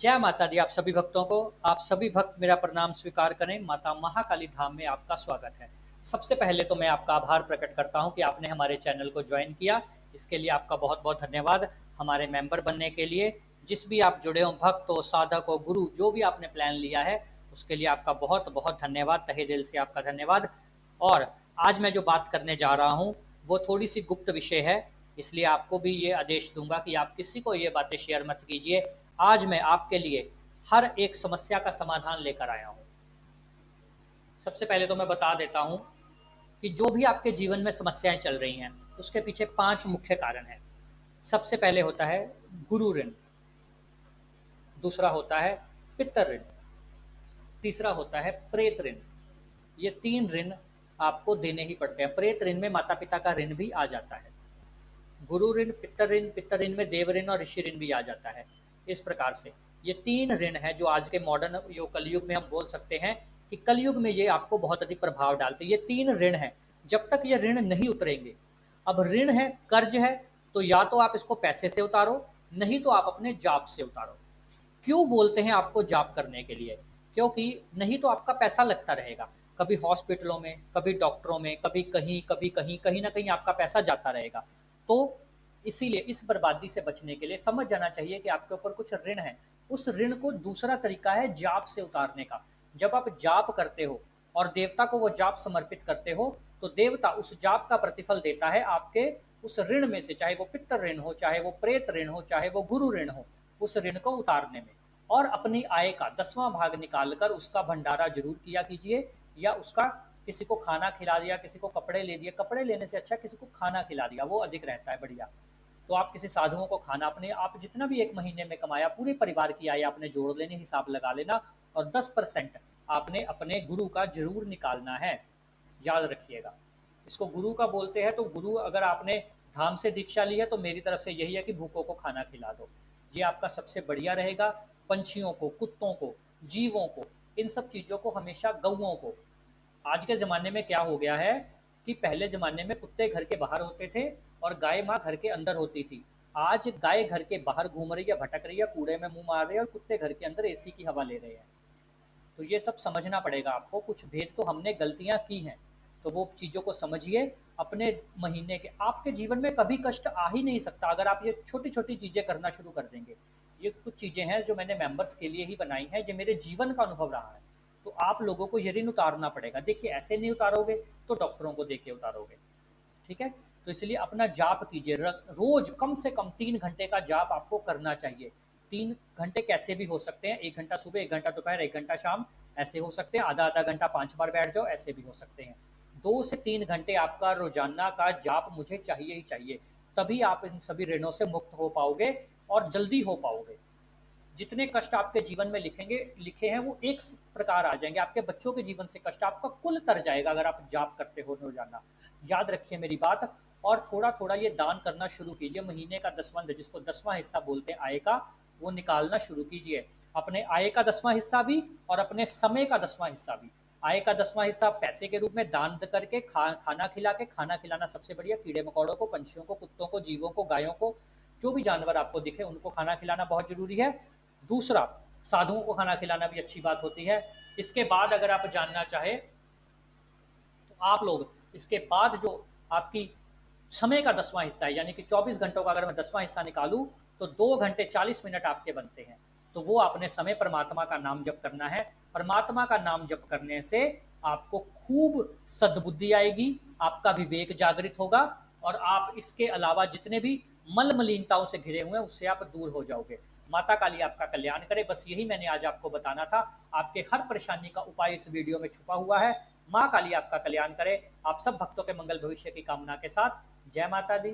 जय माता दी। आप सभी भक्तों को, आप सभी भक्त मेरा प्रणाम स्वीकार करें। माता महाकाली धाम में आपका स्वागत है। सबसे पहले तो मैं आपका आभार प्रकट करता हूं कि आपने हमारे चैनल को ज्वाइन किया। इसके लिए आपका बहुत बहुत धन्यवाद। हमारे मेंबर बनने के लिए जिस भी आप जुड़े हो, भक्त हो, साधक हो, गुरु, जो भी आपने प्लान लिया है उसके लिए आपका बहुत बहुत धन्यवाद। तहे दिल से आपका धन्यवाद। और आज मैं जो बात करने जा रहा हूँ वो थोड़ी सी गुप्त विषय है, इसलिए आपको भी ये आदेश दूंगा कि आप किसी को ये बातें शेयर मत कीजिए। आज मैं आपके लिए हर एक समस्या का समाधान लेकर आया हूँ। सबसे पहले तो मैं बता देता हूँ कि जो भी आपके जीवन में समस्याएं चल रही हैं उसके पीछे 5 मुख्य कारण हैं। सबसे पहले होता है गुरु ऋण, दूसरा होता है पितृ ऋण, तीसरा होता है प्रेत ऋण। ये 3 ऋण आपको देने ही पड़ते हैं। प्रेत ऋण में माता पिता का ऋण भी आ जाता है। गुरु ऋण, पितृ ऋण में देव ऋण और ऋषि ऋण भी आ जाता है। इस प्रकार से ये 3 ऋण है जो आज के मॉडर्न यो कलयुग में हम बोल सकते हैं कि कलयुग में ये आपको बहुत अधिक प्रभाव डालते हैं। ये 3 ऋण है, जब तक ये ऋण नहीं उतरेंगे। अब ऋण है, कर्ज है, तो या तो आप इसको पैसे से उतारो, नहीं तो आप अपने जॉब से उतारो। क्यों बोलते हैं आपको जॉब करने के लिए? क्योंकि नहीं तो आपका पैसा लगता रहेगा, कभी हॉस्पिटलों में, कभी डॉक्टरों में, कभी कहीं, कभी कहीं, कहीं ना कहीं आपका पैसा जाता रहेगा। तो इसीलिए इस बर्बादी से बचने के लिए समझ जाना चाहिए कि आपके ऊपर कुछ ऋण है। उस ऋण को दूसरा तरीका है जाप से उतारने का। जब आप जाप करते हो और देवता को वो जाप समर्पित करते हो तो देवता उस जाप का प्रतिफल देता है आपके उस ऋण में से, चाहे वो पितृ ऋण हो, चाहे वो प्रेत ऋण हो, चाहे वो गुरु ऋण हो, उस ऋण को उतारने में। और अपनी आय का 10वां भाग निकालकर उसका भंडारा जरूर किया कीजिए, या उसका किसी को खाना खिला दिया, किसी को कपड़े ले दिए। कपड़े लेने से अच्छा किसी को खाना खिला दिया, वो अधिक रहता है, बढ़िया। तो आप किसी साधुओं को खाना, अपने आप जितना भी एक महीने में कमाया पूरे परिवार की आय आपने जोड़ लेनी, हिसाब लगा लेना, और 10% आपने अपने गुरु का जरूर निकालना है। याद रखिएगा, इसको गुरु का बोलते हैं। तो गुरु, अगर आपने धाम से दीक्षा ली है तो मेरी तरफ से यही है कि भूखों को खाना खिला दो। ये आपका सबसे बढ़िया रहेगा। पंछियों को, कुत्तों को, जीवों को, इन सब चीज़ों को, हमेशा गौओं को। आज के ज़माने में क्या हो गया है कि पहले ज़माने में कुत्ते घर के बाहर होते थे और गाय माँ घर के अंदर होती थी। आज गाय घर के बाहर घूम रही है, भटक रही है, कूड़े में मुंह मार रही है, और कुत्ते घर के अंदर एसी की हवा ले रहे हैं। तो ये सब समझना पड़ेगा आपको। कुछ भेद तो हमने गलतियां की हैं, तो वो चीज़ों को समझिए। अपने महीने के, आपके जीवन में कभी कष्ट आ ही नहीं सकता अगर आप ये छोटी छोटी चीज़ें करना शुरू कर देंगे। ये कुछ चीज़ें हैं जो मैंने मेंबर्स के लिए ही बनाई हैं, जो मेरे जीवन का अनुभव रहा है। तो आप लोगों को ये ऋण उतारना पड़ेगा। देखिए, ऐसे नहीं उतारोगे तो डॉक्टरों को दे के उतारोगे, ठीक है? तो इसलिए अपना जाप कीजिए। रोज कम से कम 3 घंटे का जाप आपको करना चाहिए। 3 घंटे कैसे भी हो सकते हैं, 1 घंटा सुबह, 1 घंटा दोपहर, 1 घंटा शाम, ऐसे हो सकते हैं। आधा आधा घंटा 5 बार बैठ जाओ, ऐसे भी हो सकते हैं। 2 से 3 घंटे आपका रोजाना का जाप मुझे चाहिए ही चाहिए। तभी आप इन सभी ऋणों से मुक्त हो पाओगे और जल्दी हो पाओगे। जितने कष्ट आपके जीवन में लिखे हैं वो एक प्रकार आ जाएंगे। आपके बच्चों के जीवन से कष्ट आपका कुल तर जाएगा अगर आप जाप करते हो रोजाना। याद रखिए मेरी बात। और थोड़ा थोड़ा ये दान करना शुरू कीजिए। महीने का 10वां, जिसको 10वां हिस्सा बोलते हैं आय का, वो निकालना शुरू कीजिए। अपने आय का 10वां हिस्सा भी और अपने समय का 10वां हिस्सा भी। आय का 10वां हिस्सा पैसे के रूप में दान करके, खाना खिला के, खाना खिलाना सबसे बढ़िया। कीड़े मकोड़ों को, पंछियों को, कुत्तों को, जीवों को, गायों को, जो भी जानवर आपको दिखे उनको खाना खिलाना बहुत जरूरी है। दूसरा, साधुओं को खाना खिलाना भी अच्छी बात होती है। इसके बाद अगर आप जानना चाहें तो आप लोग इसके बाद जो आपकी समय का 10वां हिस्सा है, यानी कि 24 घंटों का अगर मैं 10वां हिस्सा निकालूं तो 2 घंटे 40 मिनट आपके बनते हैं। तो वो आपने समय परमात्मा का नाम जप करना है। परमात्मा का नाम जप करने से आपको खूब सद्बुद्धि आएगी, आपका विवेक जागृत होगा, और आप इसके अलावा जितने भी मल मलिनताओं से घिरे हुए हैं उससे आप दूर हो जाओगे। माता काली आपका कल्याण करे। बस यही मैंने आज आपको बताना था। आपके हर परेशानी का उपाय इस वीडियो में छुपा हुआ है। माँ काली आपका कल्याण करे। आप सब भक्तों के मंगल भविष्य की कामना के साथ, जय माता दी।